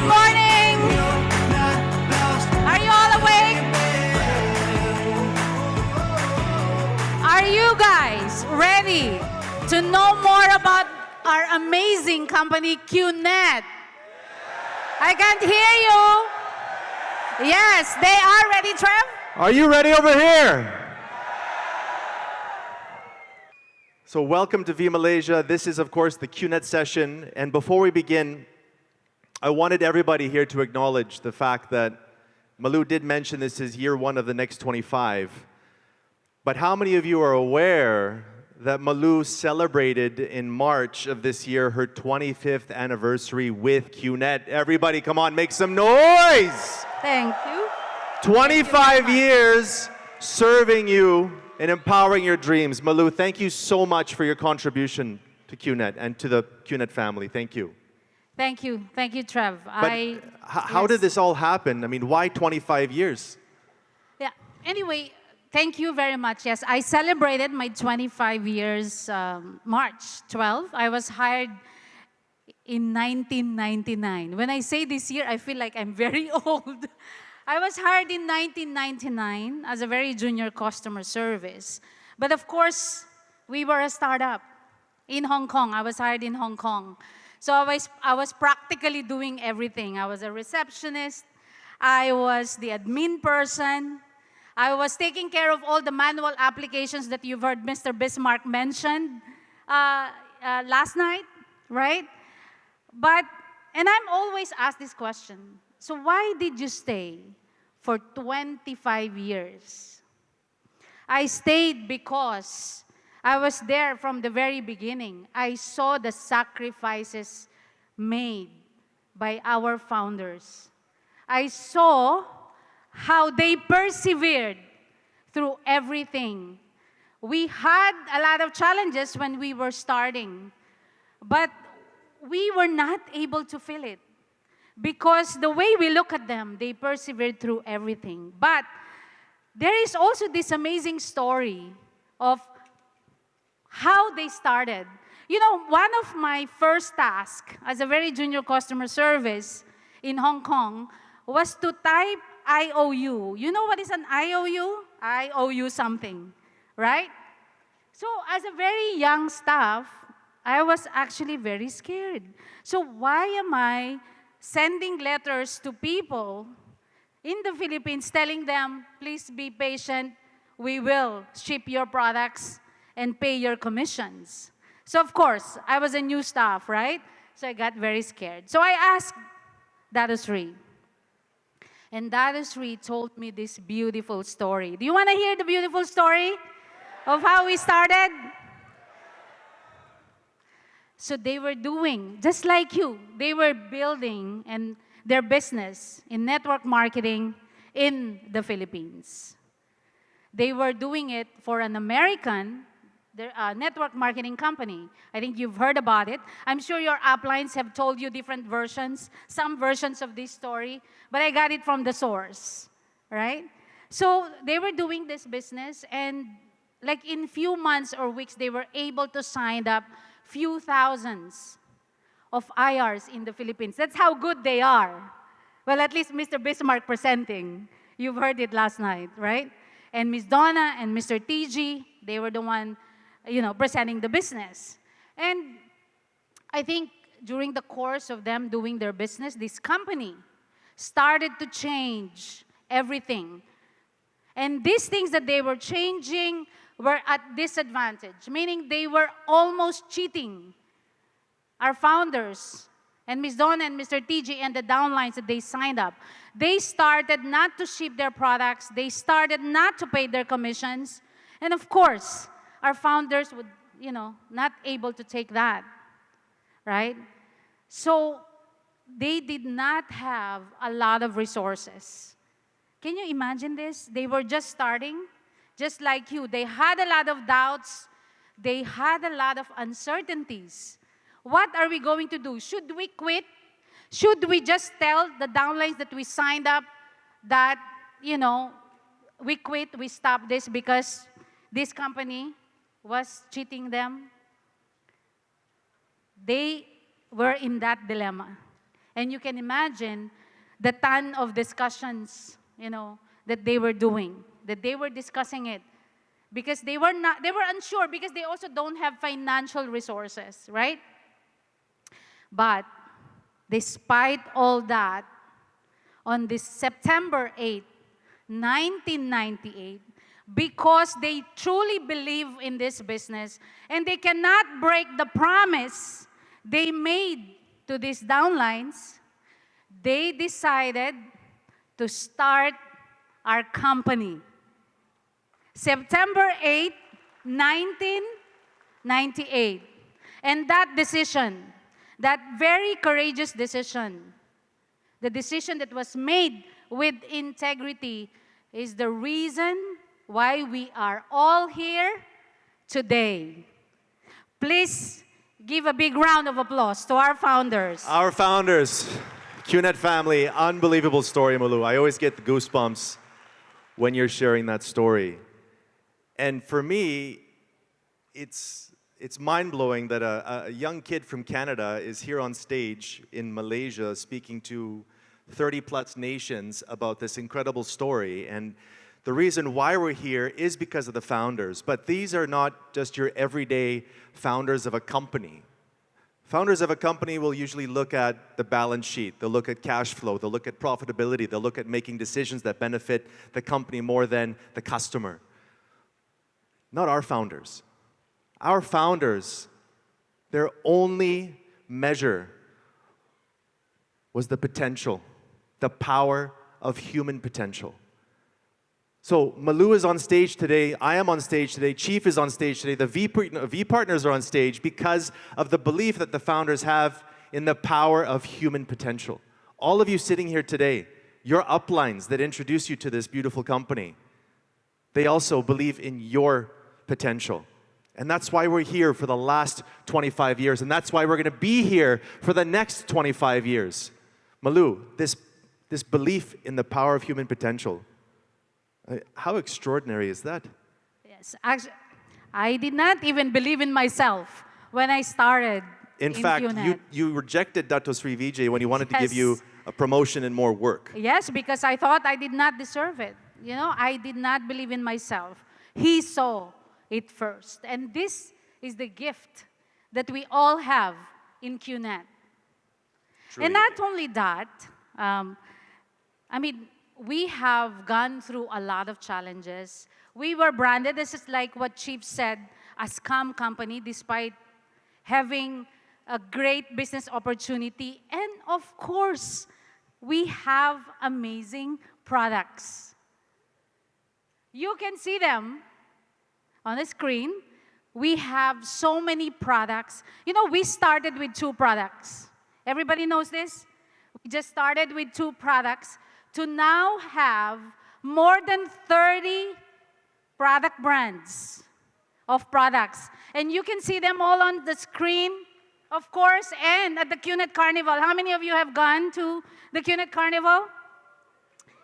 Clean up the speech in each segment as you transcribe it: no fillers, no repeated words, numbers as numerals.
Good morning. Are you all awake? Are you guys ready to know more about our amazing company, QNET? I can't hear you. Yes, they are ready, Trev? Are you ready over here? So welcome to Viva Malaysia. This is, of course, the QNET session. And before we begin, I wanted everybody here to acknowledge the fact that Malu did mention this is year one of the next 25. But how many of you are aware that Malu celebrated in March of this year her 25th anniversary with QNET? Everybody, come on, make some noise! Thank you. 25 years serving you and empowering your dreams. Malu, thank you so much for your contribution to QNET and to the QNET family. Thank you. Thank you. Thank you, Trev. But how did this all happen? I mean, why 25 years? Yeah. Anyway, thank you very much. Yes, I celebrated my 25 years March 12. I was hired in 1999. When I say this year, I feel like I'm very old. I was hired in 1999 as a very junior customer service. But of course, we were a startup in Hong Kong. I was hired in Hong Kong. So I was practically doing everything. I was a receptionist. I was the admin person. I was taking care of all the manual applications that you've heard Mr. Bismarck mention last night, right? And I'm always asked this question. So why did you stay for 25 years? I stayed because I was there from the very beginning. I saw the sacrifices made by our founders. I saw how they persevered through everything. We had a lot of challenges when we were starting, but we were not able to feel it because the way we look at them, they persevered through everything. But there is also this amazing story of how they started. You know, one of my first tasks as a very junior customer service in Hong Kong was to type IOU. You know what is an IOU? I owe you something, right? So as a very young staff, I was actually very scared. So why am I sending letters to people in the Philippines telling them, please be patient, we will ship your products and pay your commissions? So of course, I was a new staff, right? So I got very scared. So I asked Dadusri. And Dadusri told me this beautiful story. Do you want to hear the beautiful story of how we started? So they were doing, just like you, they were building and their business in network marketing in the Philippines. They were doing it for an American network marketing company. I think you've heard about it. I'm sure your uplines have told you different versions, some versions of this story, but I got it from the source, right? So they were doing this business, and like in few months or weeks, they were able to sign up few thousands of IRs in the Philippines. That's how good they are. Well, at least Mr. Bismarck presenting. You've heard it last night, right? And Ms. Donna and Mr. TG, they were the one, presenting the business. And I think during the course of them doing their business, this company started to change everything. And these things that they were changing were at disadvantage, meaning they were almost cheating our founders and Ms. Donna and Mr. TG and the downlines that they signed up. They started not to ship their products. They started not to pay their commissions. And of course, our founders would, not able to take that, right? So they did not have a lot of resources. Can you imagine this? They were just starting, just like you. They had a lot of doubts. They had a lot of uncertainties. What are we going to do? Should we quit? Should we just tell the downlines that we signed up that, we quit, we stop this because this company was cheating them? They were in that dilemma. And you can imagine the ton of discussions, that they were doing, that they were discussing it. Because they were unsure because they also don't have financial resources, right? But despite all that, on this September 8, 1998, because they truly believe in this business and they cannot break the promise they made to these downlines, they decided to start our company. September 8, 1998. And that decision, that very courageous decision, the decision that was made with integrity, is the reason why we are all here today. Please give a big round of applause to our founders. Our founders, QNET family, unbelievable story, Malu. I always get the goosebumps when you're sharing that story. And for me, it's mind-blowing that a young kid from Canada is here on stage in Malaysia speaking to 30-plus nations about this incredible story. And the reason why we're here is because of the founders. But these are not just your everyday founders of a company. Founders of a company will usually look at the balance sheet, they'll look at cash flow, they'll look at profitability, they'll look at making decisions that benefit the company more than the customer. Not our founders. Our founders, their only measure was the potential, the power of human potential. So Malu is on stage today, I am on stage today, Chief is on stage today, the V partners are on stage because of the belief that the founders have in the power of human potential. All of you sitting here today, your uplines that introduce you to this beautiful company, they also believe in your potential. And that's why we're here for the last 25 years, and that's why we're going to be here for the next 25 years. Malu, this belief in the power of human potential, how extraordinary is that? Yes, actually, I did not even believe in myself when I started in fact, QNET. you rejected Dato Sri Vijay when he wanted to give Yes. you a promotion and more work. Yes, because I thought I did not deserve it. I did not believe in myself. He saw it first. And this is the gift that we all have in QNET. Truly. And not only that, we have gone through a lot of challenges. We were branded, this is like what Chief said, a scam company despite having a great business opportunity. And of course, we have amazing products. You can see them on the screen. We have so many products. We started with 2 products. Everybody knows this? We just started with 2 products to now have more than 30 product brands of products. And you can see them all on the screen, of course, and at the QNET Carnival. How many of you have gone to the QNET Carnival?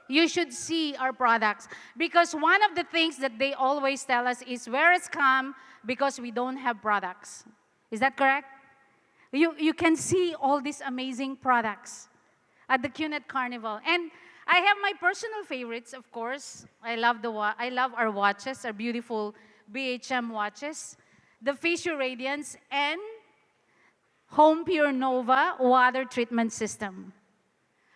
You should see our products. Because one of the things that they always tell us is, where is scam? Because we don't have products. Is that correct? You can see all these amazing products at the QNET Carnival. And I have my personal favorites, of course. I love our watches, our beautiful BHM watches, the Fisher Radiance, and Home Pure Nova water treatment system.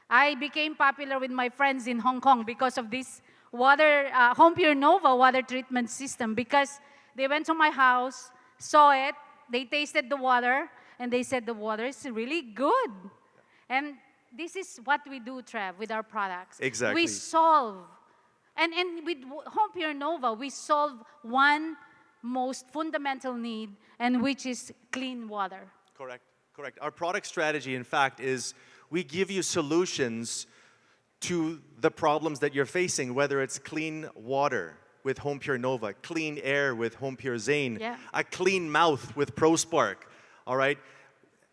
I became popular with my friends in Hong Kong because of this Home Pure Nova water treatment system, because they went to my house, saw it, they tasted the water, and they said the water is really good. And this is what we do, Trev, with our products. Exactly. We solve, and with Home Pure Nova, we solve one most fundamental need, and which is clean water. Correct. Our product strategy, in fact, is we give you solutions to the problems that you're facing, whether it's clean water with Home Pure Nova, clean air with Home Pure Zane, Yeah. a clean mouth with ProSpark, all right?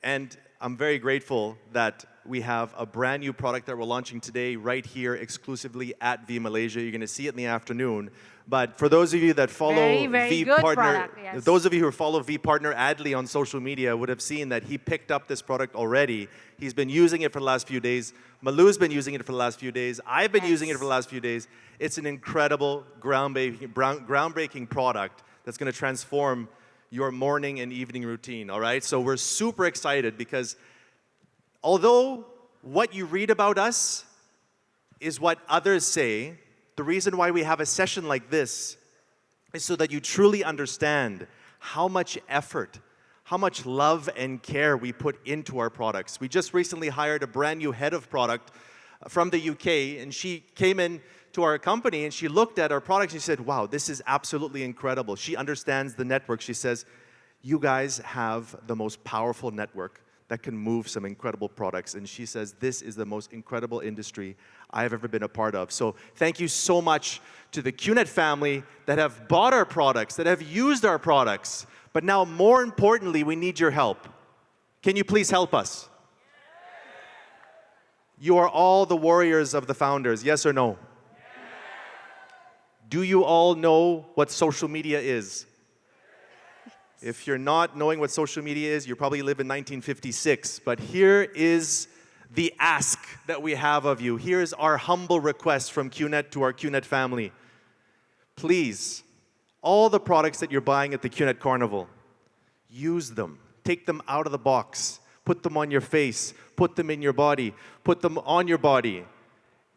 And I'm very grateful that we have a brand new product that we're launching today right here exclusively at V Malaysia. You're going to see it in the afternoon. But for those of you that follow Very V good Partner, product, yes. those of you who follow V Partner Adley on social media would have seen that he picked up this product already. He's been using it for the last few days. Malu's been using it for the last few days. I've been using it for the last few days. It's an incredible, groundbreaking product that's going to transform your morning and evening routine, all right? So we're super excited because although what you read about us is what others say, the reason why we have a session like this is so that you truly understand how much effort, how much love and care we put into our products. We just recently hired a brand new head of product from the UK, and she came in to our company and she looked at our products and she said, wow, this is absolutely incredible. She understands the network. She says, you guys have the most powerful network that can move some incredible products. And she says, this is the most incredible industry I have ever been a part of. So thank you so much to the QNET family that have bought our products, that have used our products. But now, more importantly, we need your help. Can you please help us? You are all the warriors of the founders, yes or no? Do you all know what social media is? If you're not knowing what social media is, you probably live in 1956. But here is the ask that we have of you. Here is our humble request from QNET to our QNET family. Please, all the products that you're buying at the QNET Carnival, use them. Take them out of the box. Put them on your face. Put them in your body. Put them on your body.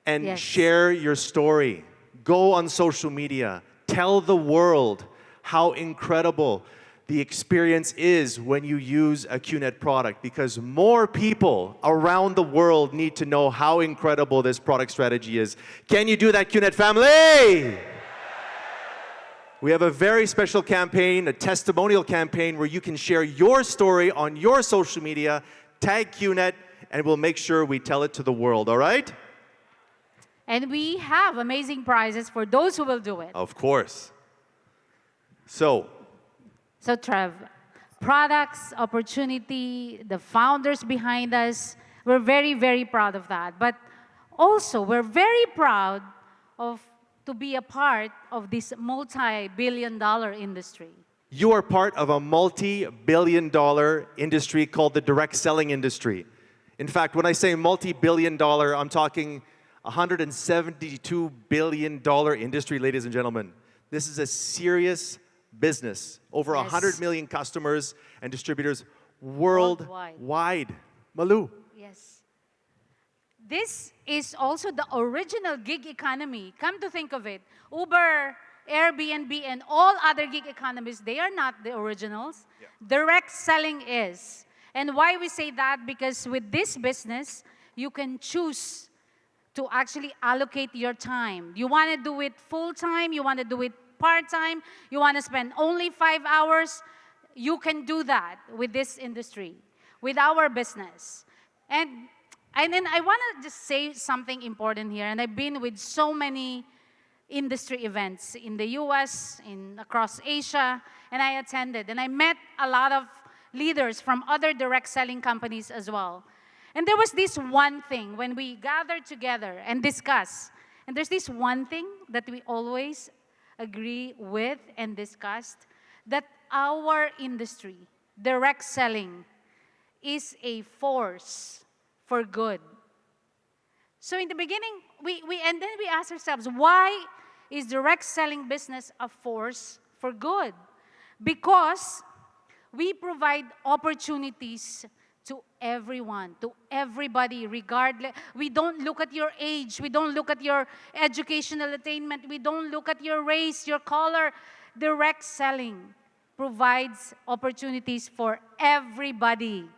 And share your story. Go on social media. Tell the world how incredible the experience is when you use a QNET product, because more people around the world need to know how incredible this product strategy is. Can you do that, QNET family? We have a very special campaign, a testimonial campaign, where you can share your story on your social media, tag QNET, and we'll make sure we tell it to the world, all right? And we have amazing prizes for those who will do it. Of course. So Trev, products, opportunity, the founders behind us, we're very, very proud of that. But also, we're very proud to be a part of this multi-billion-dollar industry. You are part of a multi-billion-dollar industry called the direct selling industry. In fact, when I say multi-billion-dollar, I'm talking $172 billion industry, ladies and gentlemen. This is a serious business. Over 100 million customers and distributors worldwide. Malu. Yes. This is also the original gig economy. Come to think of it, Uber, Airbnb, and all other gig economies, they are not the originals. Yeah. Direct selling is. And why we say that? Because with this business, you can choose to actually allocate your time. You want to do it full-time, you want to do it part-time, you want to spend only 5 hours, you can do that with this industry, with our business. And then I want to just say something important here, and I've been with so many industry events in the US, across Asia, and I attended, and I met a lot of leaders from other direct selling companies as well. And there was this one thing when we gathered together and discuss, and there's this one thing that we always agree with and discussed, that our industry, direct selling, is a force for good. So in the beginning, and then we asked ourselves, why is direct selling business a force for good? Because we provide opportunities to everyone, to everybody, regardless. We don't look at your age. We don't look at your educational attainment. We don't look at your race, your color. Direct selling provides opportunities for everybody,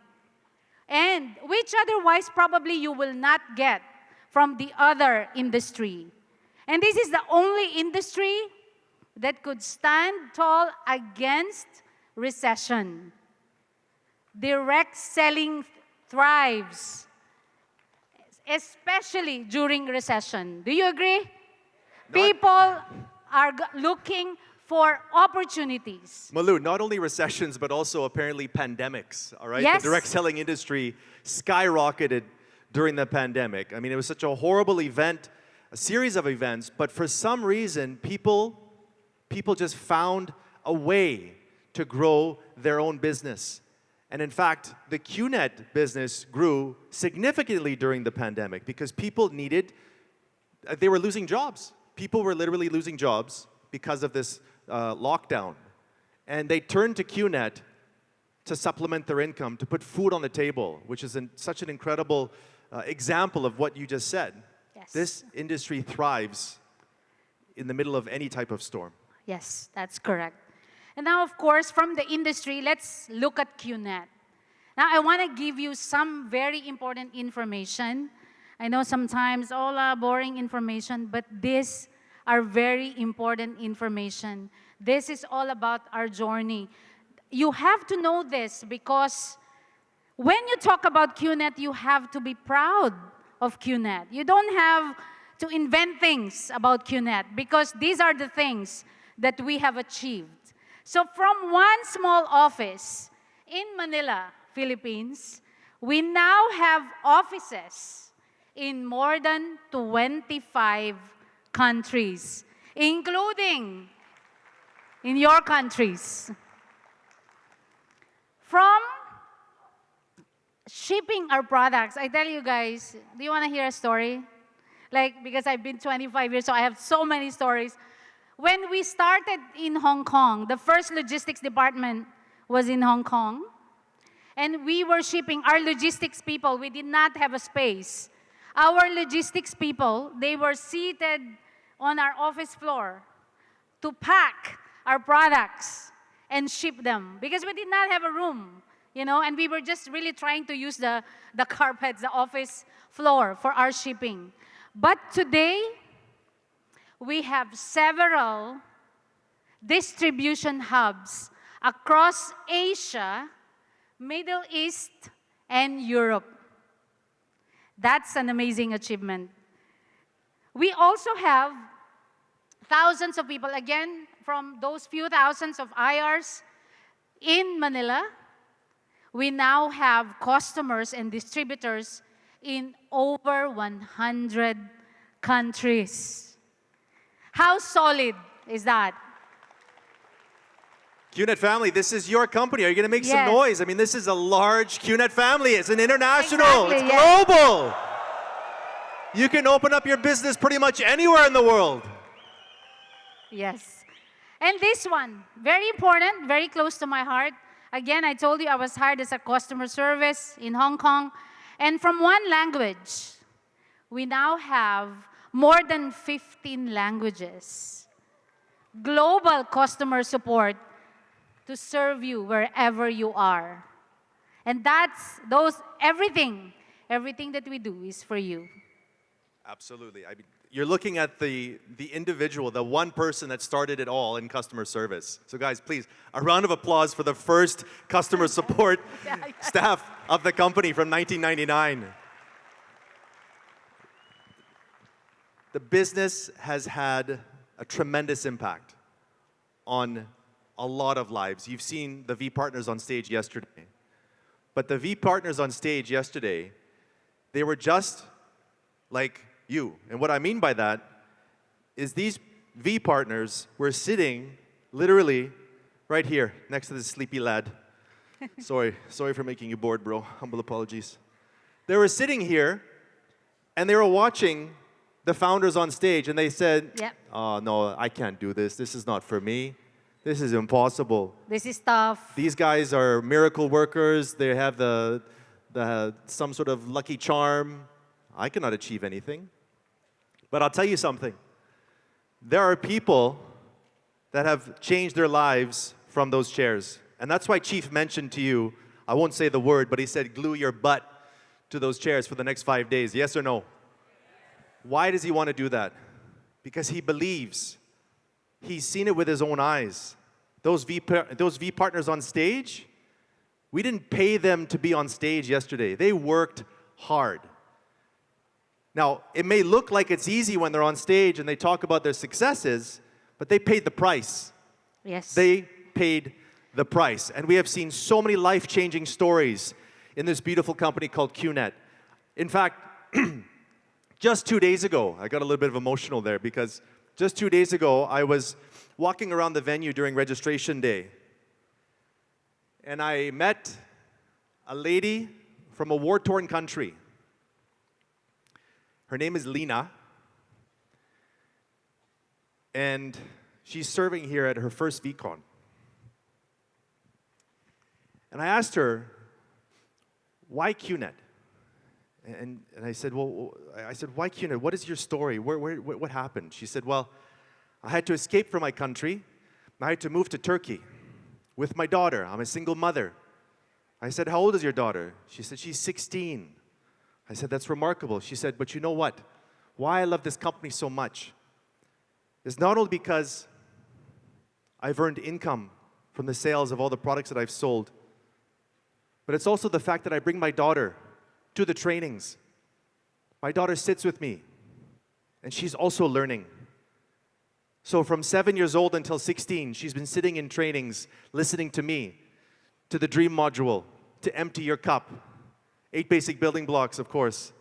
and which otherwise probably you will not get from the other industry. And this is the only industry that could stand tall against recession. Direct selling thrives, especially during recession. Do you agree? People are looking for opportunities. Malu, not only recessions, but also apparently pandemics, all right? Yes. The direct selling industry skyrocketed during the pandemic. I mean, it was such a horrible event, a series of events, but for some reason, people just found a way to grow their own business. And in fact, the QNET business grew significantly during the pandemic because people they were losing jobs. People were literally losing jobs because of this lockdown. And they turned to QNET to supplement their income, to put food on the table, which is such an incredible example of what you just said. Yes. This industry thrives in the middle of any type of storm. Yes, that's correct. And now, of course, from the industry, let's look at QNET. Now, I want to give you some very important information. I know sometimes all boring information, but these are very important information. This is all about our journey. You have to know this because when you talk about QNET, you have to be proud of QNET. You don't have to invent things about QNET because these are the things that we have achieved. So from one small office in Manila, Philippines, we now have offices in more than 25 countries, including in your countries. From shipping our products, I tell you guys, do you want to hear a story? Because I've been 25 years, so I have so many stories. When we started in Hong Kong, the first logistics department was in Hong Kong. And we were shipping our logistics people. We did not have a space. Our logistics people, they were seated on our office floor to pack our products and ship them because we did not have a room, and we were just really trying to use the carpets, the office floor for our shipping. But today, we have several distribution hubs across Asia, Middle East, and Europe. That's an amazing achievement. We also have thousands of people, again, from those few thousands of IRs in Manila. We now have customers and distributors in over 100 countries. How solid is that? QNET family, this is your company. Are you going to make some Yes. noise? I mean, this is a large QNET family. It's an international. Exactly, it's yes. global. You can open up your business pretty much anywhere in the world. Yes. And this one, very important, very close to my heart. Again, I told you I was hired as a customer service in Hong Kong. And from one language, we now have more than 15 languages. Global customer support to serve you wherever you are. And everything that we do is for you. Absolutely. I mean, you're looking at the individual, the one person that started it all in customer service. So guys, please, a round of applause for the first customer support staff of the company from 1999. The business has had a tremendous impact on a lot of lives. You've seen the V Partners on stage yesterday. But the V Partners on stage yesterday, they were just like you. And what I mean by that is these V Partners were sitting literally right here next to this sleepy lad. Sorry for making you bored, bro. Humble apologies. They were sitting here and they were watching the founders on stage and they said, Yep. "Oh, no, I can't do this. This is not for me. This is impossible. This is tough. These guys are miracle workers. They have some sort of lucky charm. I cannot achieve anything." But I'll tell you something. There are people that have changed their lives from those chairs. And that's why Chief mentioned to you, I won't say the word, but he said glue your butt to those chairs for the next 5 days. Yes or no? Why does he want to do that? Because he believes. He's seen it with his own eyes. Those V Partners on stage, we didn't pay them to be on stage yesterday. They worked hard. Now, it may look like it's easy when they're on stage and they talk about their successes, but they paid the price. Yes. They paid the price. And we have seen so many life-changing stories in this beautiful company called QNET. In fact, just 2 days ago, I got a little bit of emotional there because just 2 days ago, I was walking around the venue during registration day. And I met a lady from a war-torn country. Her name is Lena. And she's serving here at her first VCon. And I asked her, why QNET? And I said, why QNET? What is your story? What happened? She said, well, I had to escape from my country. I had to move to Turkey with my daughter. I'm a single mother. I said, how old is your daughter? She said, she's 16. I said, that's remarkable. She said, but you know what? Why I love this company so much is not only because I've earned income from the sales of all the products that I've sold, but it's also the fact that I bring my daughter to the trainings. My daughter sits with me, and she's also learning. So from 7 years old until 16, she's been sitting in trainings, listening to me, to the dream module, to empty your cup, 8 basic building blocks, of course.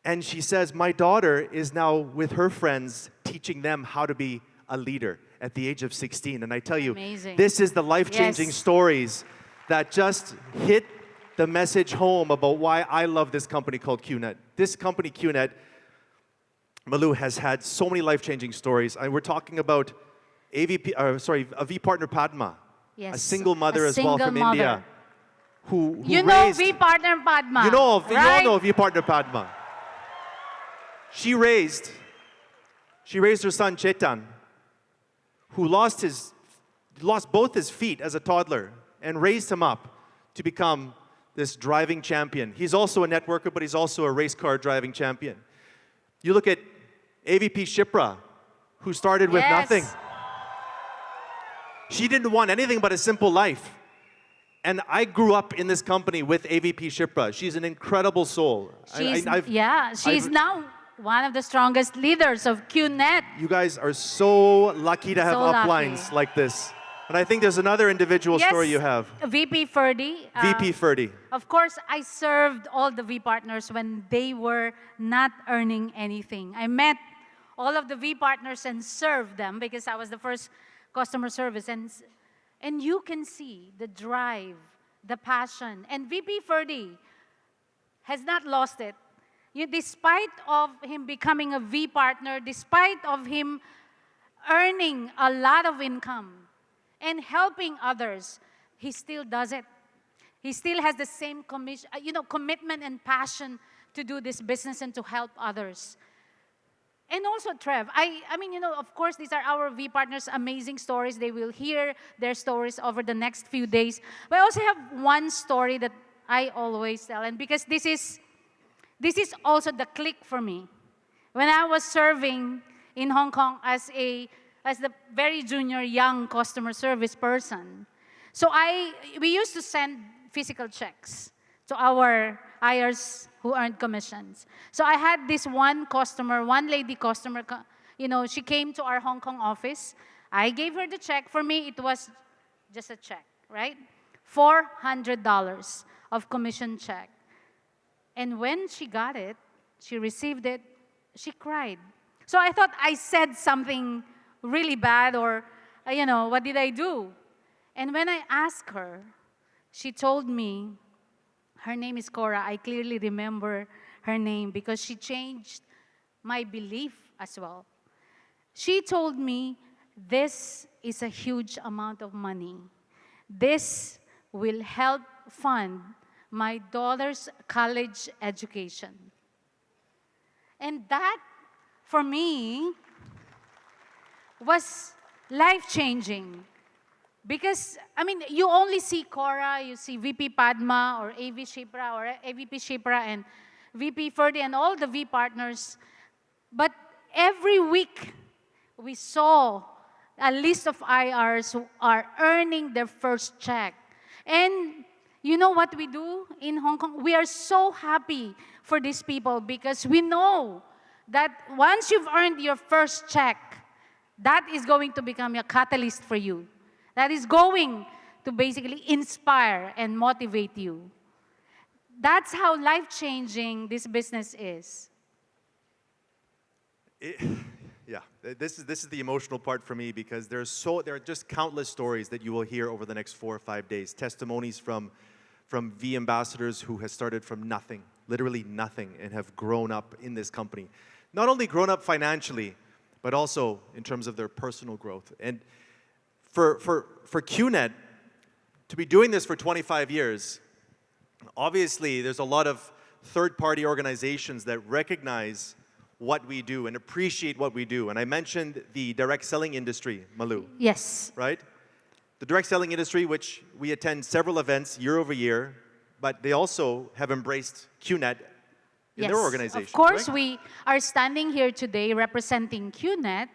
And she says, my daughter is now with her friends, teaching them how to be a leader at the age of 16. And I tell you, Amazing. this is the life-changing stories that just hit the message home about why I love this company called QNET. This company, QNET, Malu, has had so many life-changing stories. And we're talking about a V partner Padma, Yes. a single mother A as well from single India, mother. who You know raised, V partner Padma. you all right? know V partner Padma. She raised her son Chetan, who lost both his feet as a toddler and raised him up to become this driving champion. He's also a networker, but he's also a race car driving champion. You look at AVP Shipra, who started with nothing. She didn't want anything but a simple life. And I grew up in this company with AVP Shipra. She's an incredible soul. She's now one of the strongest leaders of QNET. You guys are so lucky to have So uplines lucky. like this. And I think there's another individual story you have. VP Ferdy. VP Ferdy. Of course, I served all the V partners when they were not earning anything. I met all of the V partners and served them because I was the first customer service. And you can see the drive, the passion. And VP Ferdy has not lost it. Despite of him becoming a V partner, despite of him earning a lot of income and helping others, he still does it. He still has the same commitment and passion to do this business and to help others. And also, Trev, of course, these are our V partners' amazing stories. They will hear their stories over the next few days. But I also have one story that I always tell, and because this is also the click for me. When I was serving in Hong Kong as the very junior young customer service person, so we used to send physical checks to our IRs who earned commissions. So I had this one lady customer, she came to our Hong Kong office. I gave her the check. For me, it was just a check, right? $400 of commission check. And when she got it, she received it, she cried. So I thought I said something really bad or, what did I do? And when I asked her, she told me, her name is Cora. I clearly remember her name because she changed my belief as well. She told me, this is a huge amount of money. This will help fund my daughter's college education. And that, for me, was life-changing. Because, you only see Cora, you see VP Padma or AV Shipra or AVP Shipra and VP Ferdy and all the V partners. But every week, we saw a list of IRs who are earning their first check. And you know what we do in Hong Kong? We are so happy for these people because we know that once you've earned your first check, That is going to become a catalyst for you. That is going to basically inspire and motivate you. That's how life-changing this business is. Yeah, this is the emotional part for me because there are just countless stories that you will hear over the next 4 or 5 days. Testimonies from V ambassadors who has started from nothing, literally nothing, and have grown up in this company. Not only grown up financially, but also in terms of their personal growth. And for QNET to be doing this for 25 years, obviously there's a lot of third-party organizations that recognize what we do and appreciate what we do. And I mentioned the direct selling industry, Malu. Yes. Right? The direct selling industry, which we attend several events year over year, but they also have embraced QNET in their organization. Of course, right? we are standing here today representing QNET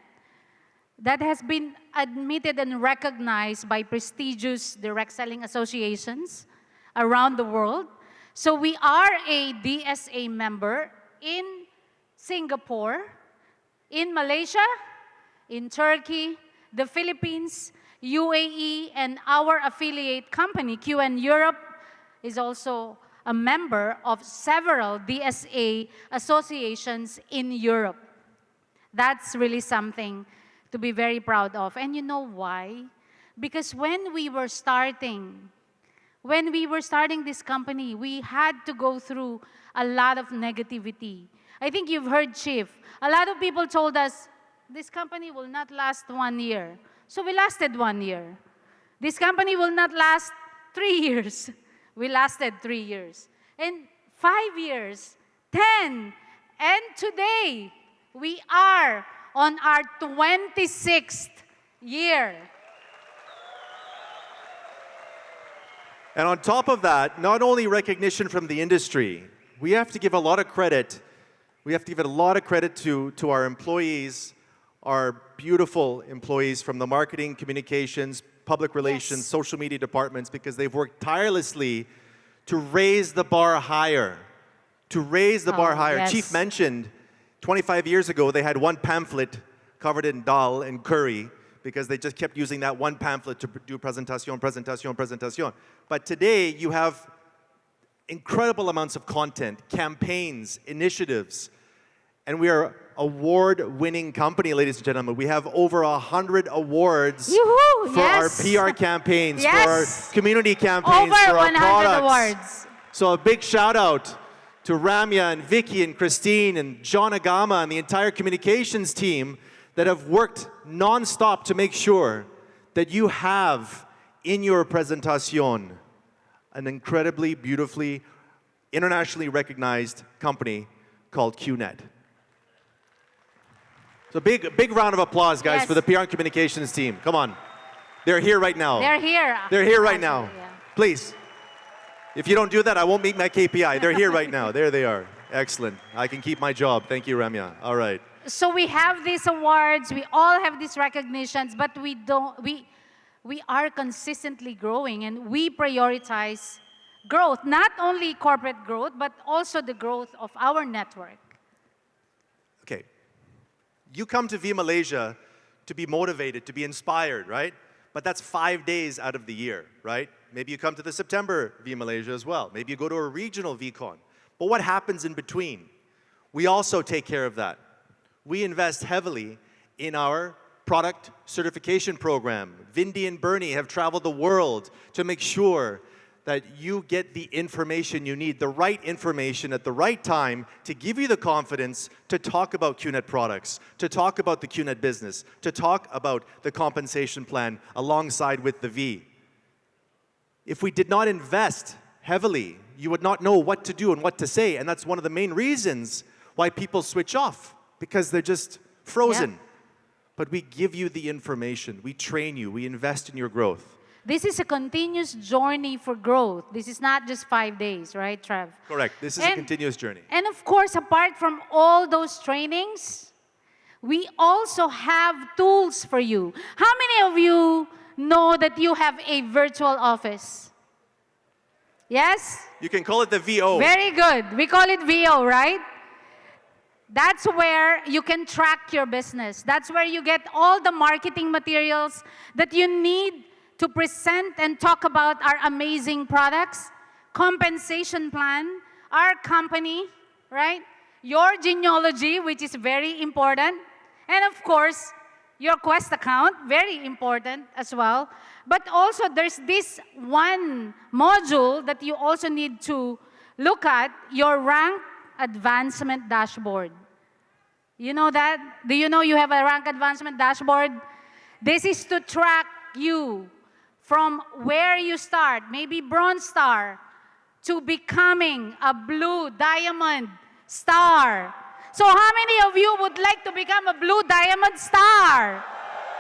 that has been admitted and recognized by prestigious direct selling associations around the world. So we are a DSA member in Singapore, in Malaysia, in Turkey, the Philippines, UAE, and our affiliate company, QN Europe, is also a member of several DSA associations in Europe. That's really something to be very proud of. And you know why? Because when we were starting this company, we had to go through a lot of negativity. I think you've heard, Chief. A lot of people told us, this company will not last 1 year. So we lasted 1 year. This company will not last 3 years. We lasted 3 years. And 5 years, 10, and today, we are on our 26th year. And on top of that, not only recognition from the industry, we have to give a lot of credit. We have to give it a lot of credit to our employees, our beautiful employees from the marketing, communications, public relations, social media departments, because they've worked tirelessly to raise the bar higher. To raise the bar higher. Yes. Chief mentioned 25 years ago they had one pamphlet covered in dal and curry because they just kept using that one pamphlet to do presentation. But today you have incredible amounts of content, campaigns, initiatives, and we are award-winning company, ladies and gentlemen. We have over 100 awards Yoo-hoo, for our PR campaigns, for our community campaigns, over for our 100 products. awards. So a big shout out to Ramya and Vicky and Christine and John Agama and the entire communications team that have worked non-stop to make sure that you have in your presentation an incredibly, beautifully, internationally recognized company called QNET. So big round of applause, guys, for the PR and communications team. Come on. They're here right now. They're here. They're here right now. Yeah. Please. If you don't do that, I won't meet my KPI. They're here right now. There they are. Excellent. I can keep my job. Thank you, Ramya. All right. So we have these awards, we all have these recognitions, but we are consistently growing, and we prioritize growth, not only corporate growth, but also the growth of our network. Okay. You come to V Malaysia to be motivated, to be inspired, right? But that's 5 days out of the year, right? Maybe you come to the September V Malaysia as well. Maybe you go to a regional VCon. But what happens in between? We also take care of that. We invest heavily in our product certification program. Vindy and Bernie have traveled the world to make sure that you get the information you need, the right information at the right time to give you the confidence to talk about QNET products, to talk about the QNET business, to talk about the compensation plan alongside with the V. If we did not invest heavily, you would not know what to do and what to say, and that's one of the main reasons why people switch off, because they're just frozen. Yeah. But we give you the information, we train you, we invest in your growth. This is a continuous journey for growth. This is not just 5 days, right, Trev? Correct. This is a continuous journey. And of course, apart from all those trainings, we also have tools for you. How many of you know that you have a virtual office? Yes? You can call it the VO. Very good. We call it VO, right? That's where you can track your business. That's where you get all the marketing materials that you need to present and talk about our amazing products, compensation plan, our company, right? Your genealogy, which is very important, and of course, your Quest account, very important as well. But also, there's this one module that you also need to look at, your rank advancement dashboard. You know that? Do you know you have a rank advancement dashboard? This is to track you from where you start, maybe bronze star, to becoming a blue diamond star. So how many of you would like to become a blue diamond star?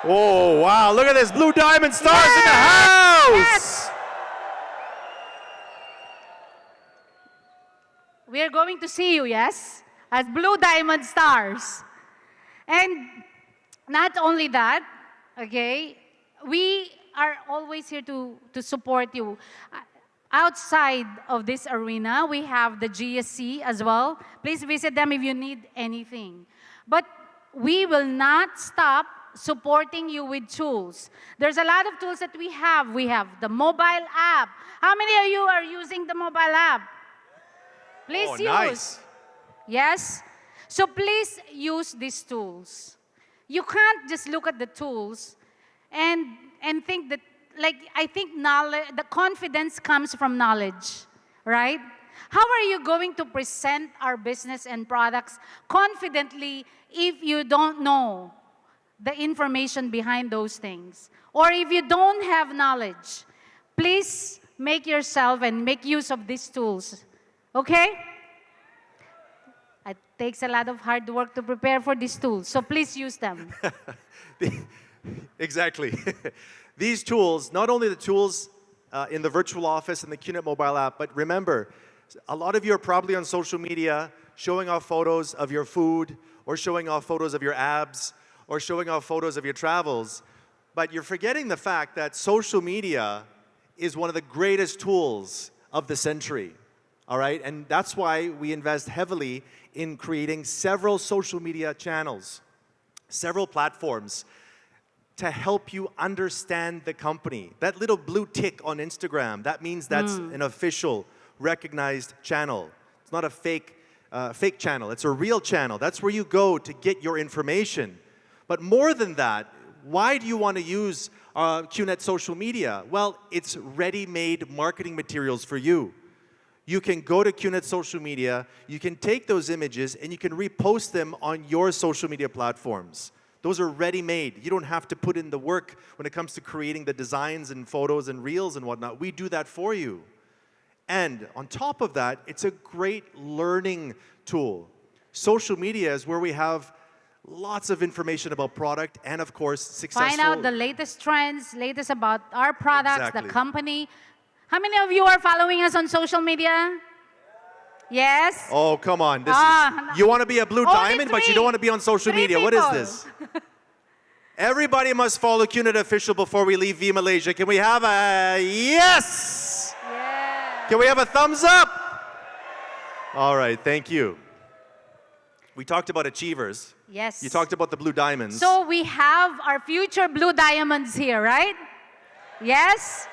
Oh, wow. Look at this. Blue diamond stars in the Yes! house. Yes. We are going to see you, yes, as blue diamond stars. And not only that, okay, we are always here to support you. Outside of this arena, we have the GSC as well. Please visit them if you need anything. But we will not stop supporting you with tools. There's a lot of tools that we have. We have the mobile app. How many of you are using the mobile app? Please use. Nice. Yes? So please use these tools. You can't just look at the tools and think that, like, I think knowledge, the confidence comes from knowledge, right? How are you going to present our business and products confidently if you don't know the information behind those things? Or if you don't have knowledge, please make yourself and make use of these tools, okay? It takes a lot of hard work to prepare for these tools, so please use them. Exactly. These tools, not only the tools in the virtual office and the QNET mobile app, but remember, a lot of you are probably on social media showing off photos of your food, or showing off photos of your abs, or showing off photos of your travels. But you're forgetting the fact that social media is one of the greatest tools of the century. All right? And that's why we invest heavily in creating several social media channels, several platforms, to help you understand the company. That little blue tick on Instagram, that means that's an official, recognized channel. It's not a fake channel. It's a real channel. That's where you go to get your information. But more than that, why do you want to use QNET social media? Well, it's ready-made marketing materials for you. You can go to QNET social media, you can take those images, and you can repost them on your social media platforms. Those are ready-made. You don't have to put in the work when it comes to creating the designs and photos and reels and whatnot. We do that for you. And on top of that, it's a great learning tool. Social media is where we have lots of information about product and, of course, successful... Find out the latest trends, latest about our products, Exactly. the company. How many of you are following us on social media? Yes? Oh, come on. You want to be a blue Only diamond, but you don't want to be on social Three media. What is people. this? Everybody must follow QNET Official before we leave Viva Malaysia. Can we have a yes? Yeah. Can we have a thumbs up? All right, thank you. We talked about achievers. Yes. You talked about the blue diamonds. So we have our future blue diamonds here, right? Yes?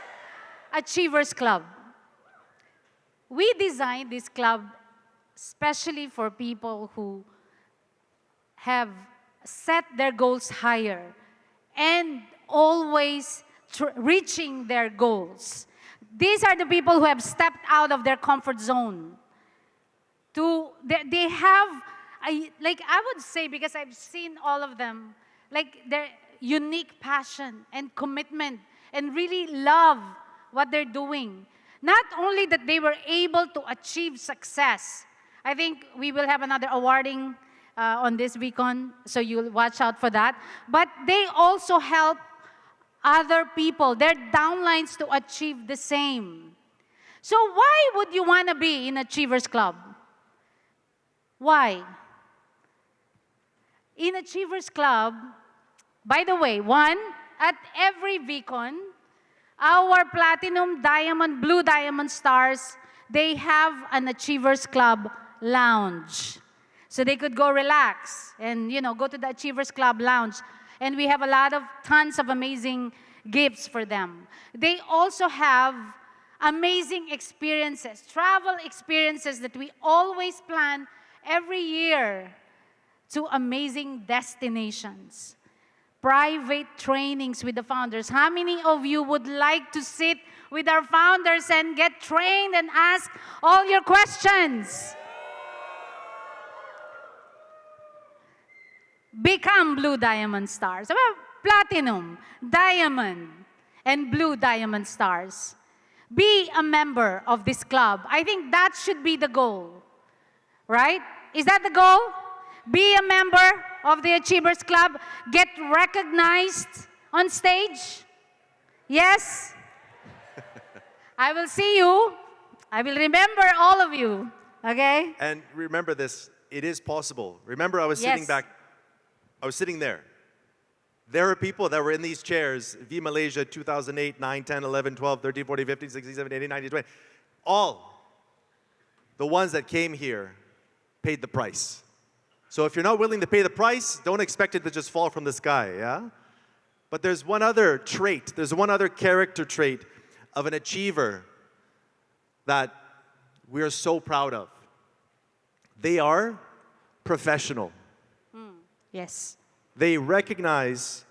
Achievers Club. We designed this club especially for people who have set their goals higher and always reaching their goals. These are the people who have stepped out of their comfort zone. They have, like I would say, because I've seen all of them, like their unique passion and commitment and really love what they're doing. Not only that they were able to achieve success. I think we will have another awarding on this weekend, so you'll watch out for that. But they also help other people, their downlines, to achieve the same. So why would you want to be in Achievers Club? Why? In Achievers Club, by the way, one, at every VCon, our Platinum, Diamond, Blue Diamond stars, they have an Achievers Club lounge. So they could go relax and, go to the Achievers Club lounge. And we have tons of amazing gifts for them. They also have amazing experiences, travel experiences that we always plan every year to amazing destinations. Private trainings with the founders. How many of you would like to sit with our founders and get trained and ask all your questions? Become Blue Diamond Stars. Well, Platinum, Diamond, and Blue Diamond Stars. Be a member of this club. I think that should be the goal. Right? Is that the goal? Be a member of the Achievers Club. Get recognized on stage. Yes? I will see you. I will remember all of you. Okay? And remember this, it is possible. Remember, I was sitting there. There are people that were in these chairs, V Malaysia 2008, 9, 10, 11, 12, 13, 14, 15, 16, 17, 18, 19, 20. All the ones that came here paid the price. So if you're not willing to pay the price, don't expect it to just fall from the sky, yeah? But there's one other trait, there's one other character trait of an achiever that we are so proud of. They are professional. Yes. They recognize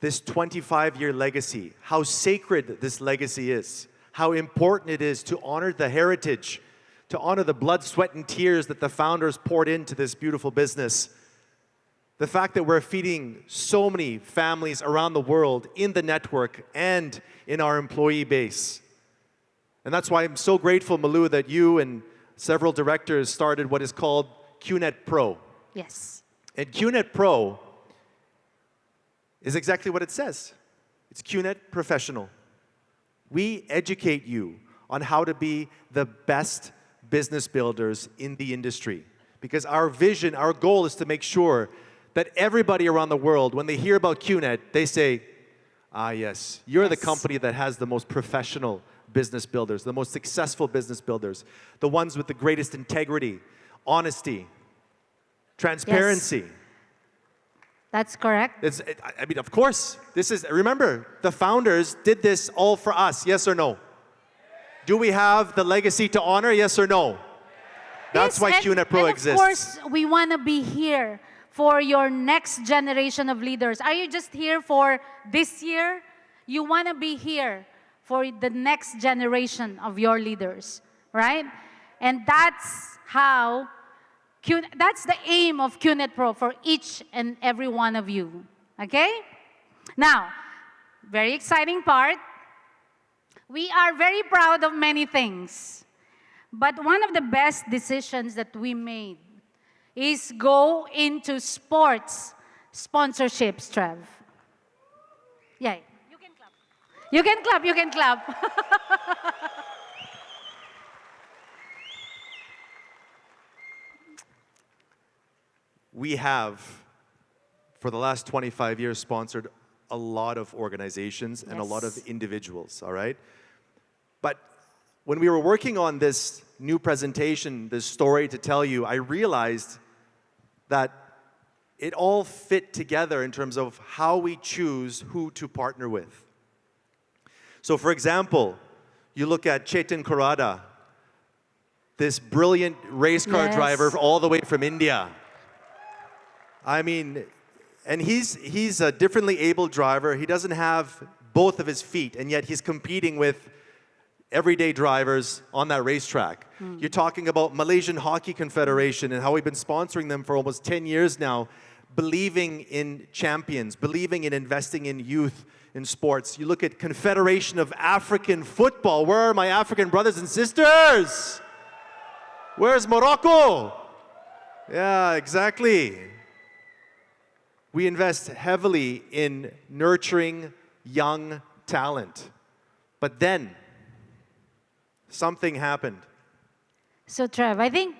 this 25-year legacy, how sacred this legacy is, how important it is to honor the heritage, to honor the blood, sweat, and tears that the founders poured into this beautiful business. The fact that we're feeding so many families around the world in the network and in our employee base. And that's why I'm so grateful, Malu, that you and several directors started what is called QNET Pro. Yes. And QNET Pro is exactly what it says. It's QNET Professional. We educate you on how to be the best business builders in the industry. Because our vision, our goal is to make sure that everybody around the world, when they hear about QNET, they say, ah, yes, you're the company that has the most professional business builders, the most successful business builders, the ones with the greatest integrity, honesty, transparency. Yes. That's correct. I mean, of course, remember, the founders did this all for us, yes or no? Do we have the legacy to honor, yes or no? That's why QNET Pro exists. Of course, we want to be here for your next generation of leaders. Are you just here for this year? You want to be here for the next generation of your leaders, right? And that's that's the aim of QNET Pro for each and every one of you, okay? Now, very exciting part. We are very proud of many things, but one of the best decisions that we made is go into sports sponsorships, Trev. Yeah, you can clap. You can clap, you can clap. We have, for the last 25 years, sponsored a lot of organizations and a lot of individuals, all right? But when we were working on this new presentation, this story to tell you, I realized that it all fit together in terms of how we choose who to partner with. So for example, you look at Chetan Korada, this brilliant race car driver all the way from India. I mean, and he's a differently abled driver. He doesn't have both of his feet, and yet he's competing with everyday drivers on that racetrack. You're talking about Malaysian Hockey Confederation and how we've been sponsoring them for almost 10 years now, believing in champions, believing in investing in youth in sports. You look at Confederation of African Football. Where are my African brothers and sisters? Where's Morocco? Yeah, exactly. We invest heavily in nurturing young talent. But then, something happened. So Trev, I think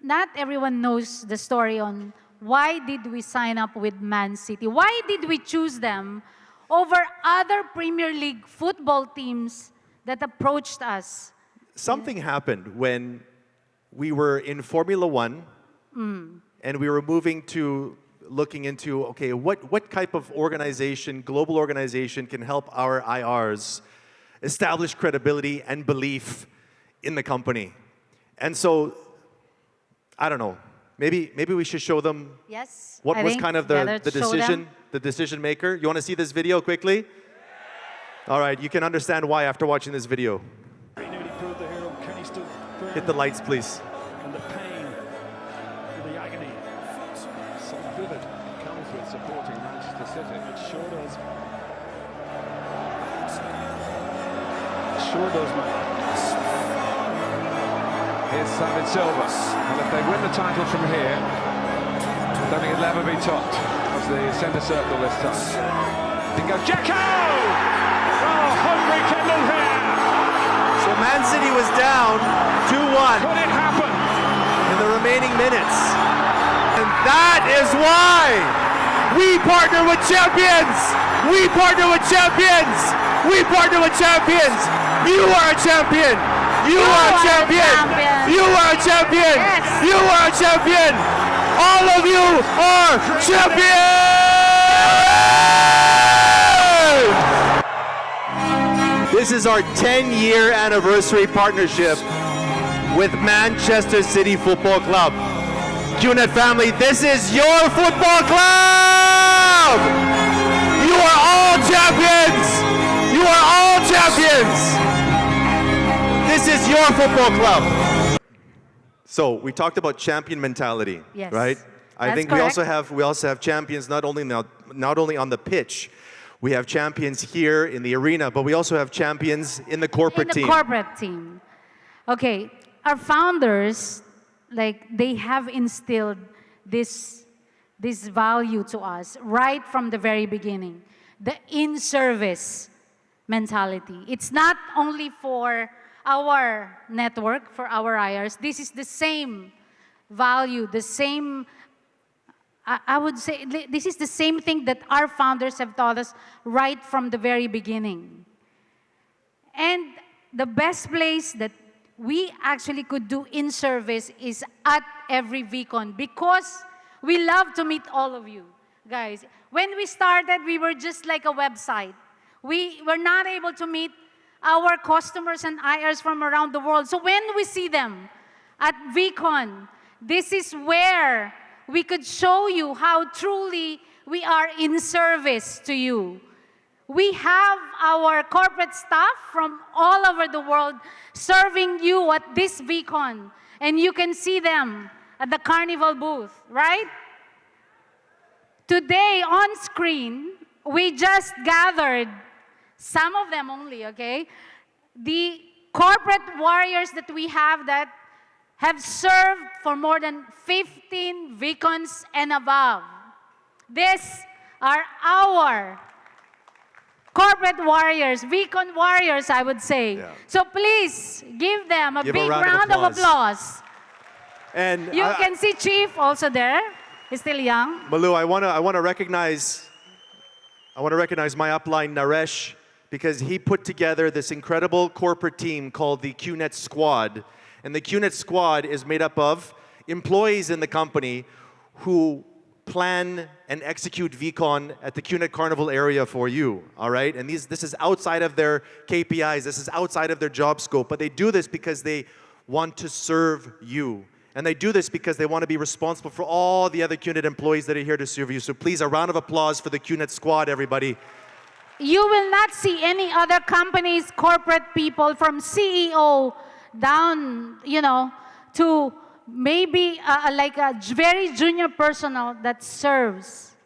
not everyone knows the story on why did we sign up with Man City? Why did we choose them over other Premier League football teams that approached us? Something happened when we were in Formula One and we were moving to looking into, okay, what type of organization, global organization, can help our IRs establish credibility and belief in the company. And so, I don't know, maybe we should show them Yes. what I was think kind of better the to show them. decision maker. You want to see this video quickly? All right, you can understand why after watching this video. Hit the lights, please. And the pain, the agony, so vivid comes with supporting Manchester City. It sure does. It sure does, man. Here's David Silva, and if they win the title from here, I don't think it'll ever be topped as the centre circle this time. In goes Jacko! Oh, hungry Kendall here! So Man City was down 2-1 Could it happen? in the remaining minutes. And that is why we partner with champions! We partner with champions! We partner with champions! You are a champion! You are a champion! You are a champion! Yes. You are a champion! All of you are champions! This is our 10-year anniversary partnership with Manchester City Football Club. QNET family, this is your football club! You are all champions! You are all champions! This is your football club. So we talked about champion mentality, Yes. right? I That's think correct. we also have champions not only on the pitch. We have champions here in the arena, but we also have champions in the corporate In the team. corporate team. Okay, our founders, like, they have instilled this value to us right from the very beginning. The in-service mentality. It's not only for our network, for our IRs. This is the same value, the same, I would say, this is the same thing that our founders have taught us right from the very beginning. And the best place that we actually could do in service is at every VCon, because we love to meet all of you, guys. When we started, we were just like a website. We were not able to meet our customers and IRs from around the world. So when we see them at VCon, this is where we could show you how truly we are in service to you. We have our corporate staff from all over the world serving you at this VCon. And you can see them at the Carnival booth, right? Today, on screen, we just gathered, some of them only, okay? The corporate warriors that we have that have served for more than 15 VCons and above. These are our corporate warriors, VCon warriors, I would say. Yeah. So please give them a Give a big round of round of applause. And You can see Chief also there. He's still young. Malu, I want to recognize my upline Naresh, because he put together this incredible corporate team called the QNET Squad. And the QNET Squad is made up of employees in the company who plan and execute VCon at the QNET Carnival area for you, all right? And this is outside of their KPIs, this is outside of their job scope, but they do this because they want to serve you. And they do this because they want to be responsible for all the other QNET employees that are here to serve you. So please, a round of applause for the QNET Squad, everybody. You will not see any other companies, corporate people, from CEO down, to maybe like a very junior personnel that serves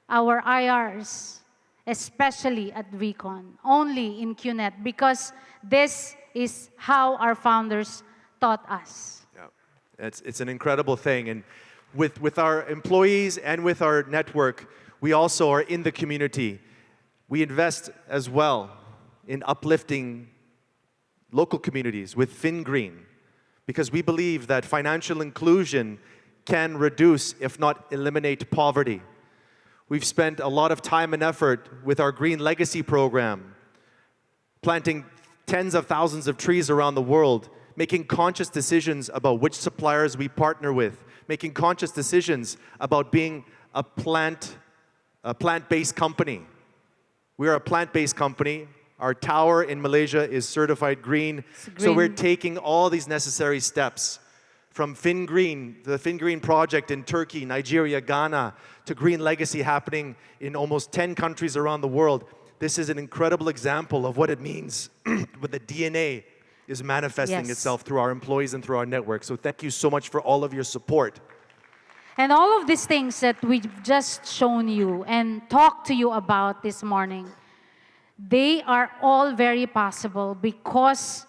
our IRs, especially at VCon, only in QNET, because this is how our founders taught us. Yeah, it's an incredible thing. And with our employees and with our network, we also are in the community. We invest as well in uplifting local communities with FinGreen, because we believe that financial inclusion can reduce, if not eliminate, poverty. We've spent a lot of time and effort with our Green Legacy program, planting tens of thousands of trees around the world, making conscious decisions about which suppliers we partner with, making conscious decisions about being a plant-based company. We are a plant-based company. Our tower in Malaysia is certified green. So we're taking all these necessary steps from FinGreen, the FinGreen project in Turkey, Nigeria, Ghana, to Green Legacy happening in almost 10 countries around the world. This is an incredible example of what it means when the DNA is manifesting itself through our employees and through our network. So thank you so much for all of your support. And all of these things that we've just shown you and talked to you about this morning, they are all very possible because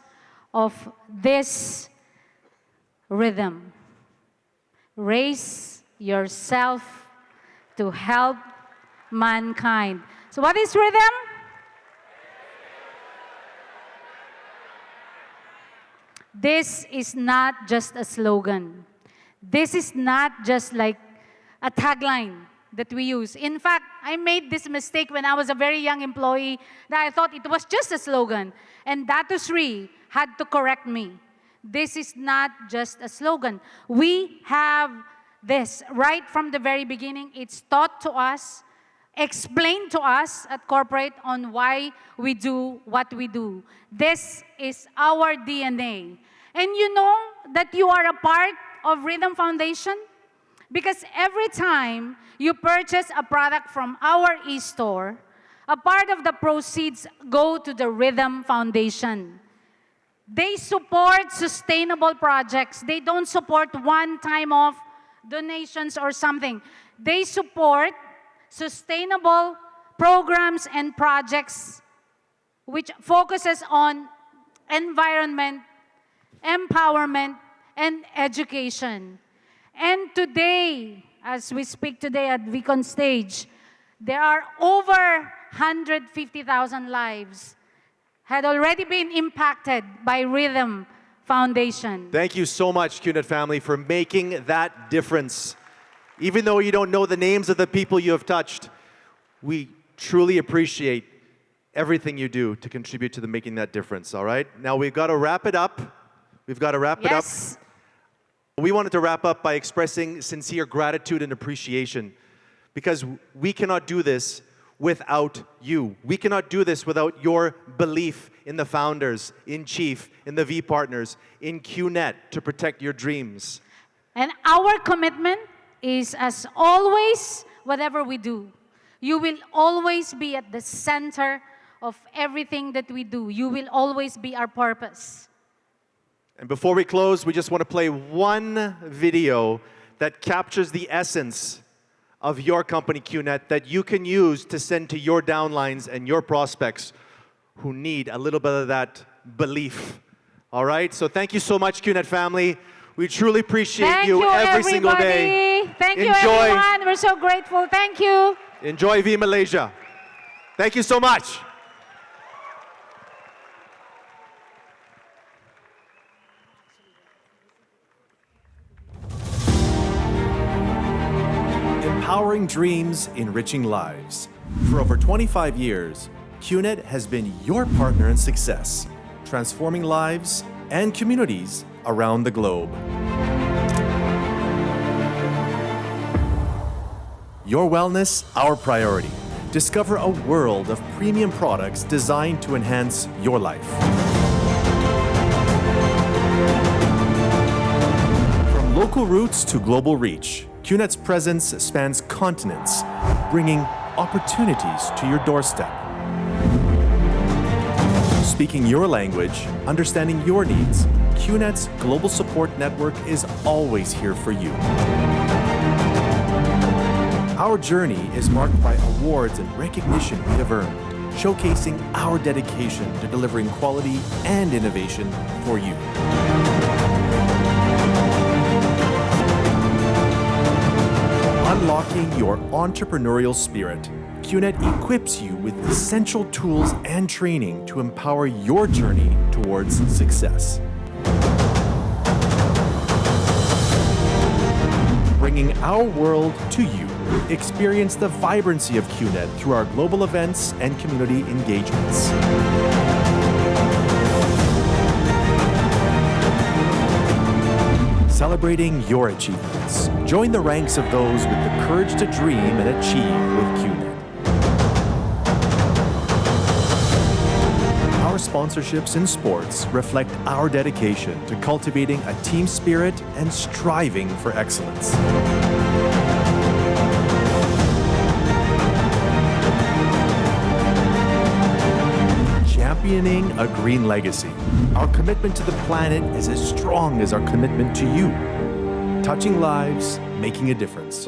of this rhythm. Raise yourself to help mankind. So what is rhythm? This is not just a slogan. This is not just like a tagline that we use. In fact, I made this mistake when I was a very young employee that I thought it was just a slogan. And Datu Sri had to correct me. This is not just a slogan. We have this right from the very beginning. It's taught to us, explained to us at corporate on why we do what we do. This is our DNA. And you know that you are a part of Rhythm Foundation? Because every time you purchase a product from our e-store, a part of the proceeds go to the Rhythm Foundation. They support sustainable projects. They don't support one-time off donations or something. They support sustainable programs and projects which focuses on environment, empowerment, and education. And today, as we speak today at Vicon Stage, there are over 150,000 lives had already been impacted by Rhythm Foundation. Thank you so much, QNET family, for making that difference. Even though you don't know the names of the people you have touched, we truly appreciate everything you do to contribute to making that difference, all right? Now we've got to wrap it up. We've got to wrap it up. We wanted to wrap up by expressing sincere gratitude and appreciation because we cannot do this without you. We cannot do this without your belief in the founders, in Chief, in the V partners, in QNET to protect your dreams. And our commitment is, as always, whatever we do, you will always be at the center of everything that we do. You will always be our purpose. And before we close, we just want to play one video that captures the essence of your company, QNET, that you can use to send to your downlines and your prospects who need a little bit of that belief. All right? So thank you so much, QNET family. We truly appreciate you every single day. Thank you, everyone. We're so grateful. Thank you. Enjoy V Malaysia. Thank you so much. Empowering dreams, enriching lives. For over 25 years, QNET has been your partner in success, transforming lives and communities around the globe. Your wellness, our priority. Discover a world of premium products designed to enhance your life. From local roots to global reach, QNET's presence spans continents, bringing opportunities to your doorstep. Speaking your language, understanding your needs, QNET's global support network is always here for you. Our journey is marked by awards and recognition we have earned, showcasing our dedication to delivering quality and innovation for you. Unlocking your entrepreneurial spirit, QNET equips you with essential tools and training to empower your journey towards success. Bringing our world to you. Experience the vibrancy of QNET through our global events and community engagements. celebrating your achievements. Join the ranks of those with the courage to dream and achieve with QNET. Our sponsorships in sports reflect our dedication to cultivating a team spirit and striving for excellence. Championing a green legacy. Our commitment to the planet is as strong as our commitment to you. Touching lives, making a difference.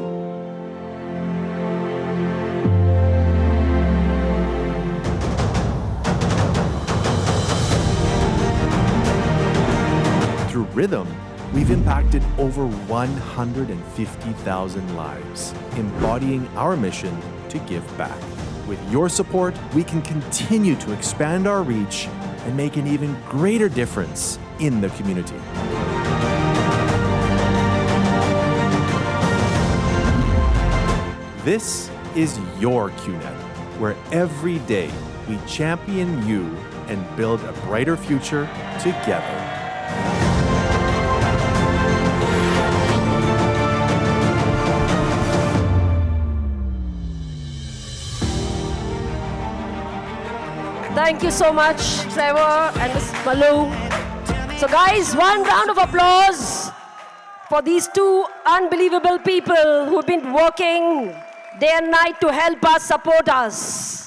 Through Rhythm, we've impacted over 150,000 lives, embodying our mission to give back. With your support, we can continue to expand our reach and make an even greater difference in the community. This is your QNET, where every day we champion you and build a brighter future together. Thank you so much, Trevor and Ms. Malu. So guys, one round of applause for these two unbelievable people who've been working day and night to help us, support us.